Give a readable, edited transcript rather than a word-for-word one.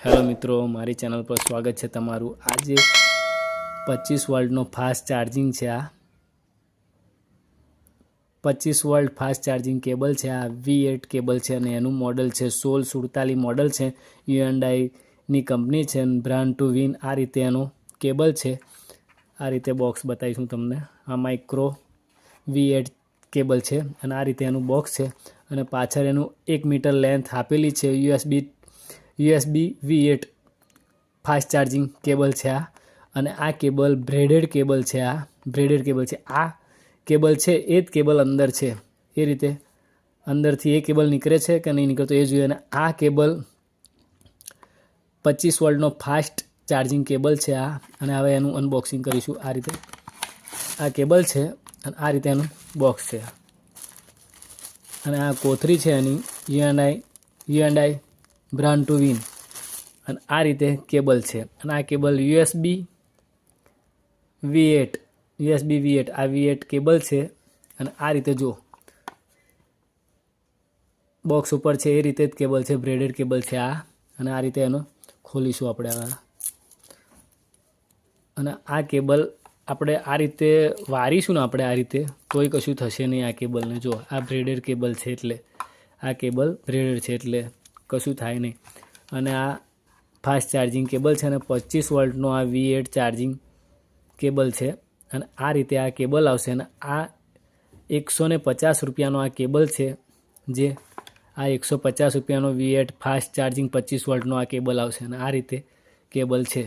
Hello મિત્રો, મારી channel પર સ્વાગત છે તમારું। આજે 25 વોલ્ટનો ફાસ્ટ ચાર્જિંગ છે। આ 25 વોલ્ટ ફાસ્ટ ચાર્જિંગ કેબલ છે। આ V8 કેબલ છે અને એનું મોડલ છે 1647 મોડલ છે। Hyundai કંપની છે, બ્રાન્ડ ટુ વિન। આ રીતે એનો કેબલ છે। આ રીતે બોક્સ બતાવીશું તમને। આ માઇક્રો V8 કેબલ છે અને આ રીતે એનું બોક્સ છે અને પાછળ એનું 1 મીટર લેન્થ આપેલી છે। USB V8 fast charging cable છે આ, અને આ કેબલ બ્રેડેડ કેબલ છે। આ બ્રેડેડ કેબલ છે। આ કેબલ છે એ જ કેબલ અંદર છે, એ રીતે અંદરથી એ કેબલ નીકળે છે કે નહીં નીકળતો એ જોઈએ। અને આ કેબલ 25 વોલ્ટનો ફાસ્ટ ચાર્જિંગ કેબલ છે આ, અને હવે એનું અનબોક્સિંગ કરીશું। આ રીતે આ કેબલ છે અને આ રીતે એનું બોક્સ છે, અને આ કોથળી છે એની Hyundai બ્રાન્ડ ટુ વિન। અને આ રીતે કેબલ છે, અને આ કેબલ USB V8 આ V8 કેબલ છે। અને આ રીતે જો બોક્સ ઉપર છે એ રીતે જ કેબલ છે, બ્રેડેડ કેબલ છે આ। અને આ રીતે એનો ખોલીશું આપણે હવે, અને આ કેબલ આપણે આ રીતે વારીશું ને આપણે આ રીતે, તોય કશું થશે નહીં આ કેબલને। જો આ બ્રેડેડ કેબલ છે, એટલે આ કેબલ બ્રેડેડ છે એટલે કશું થાય નહીં। અને આ ફાસ્ટ ચાર્જિંગ કેબલ છે અને 25 વોલ્ટનો આ V8 ચાર્જિંગ કેબલ છે। અને આ રીતે આ કેબલ આવશે, અને આ 150 રૂપિયાનો આ કેબલ છે। જે આ 150 રૂપિયાનો V8 ફાસ્ટ ચાર્જિંગ 25 વોલ્ટનો આ કેબલ આવશે, અને આ રીતે કેબલ છે।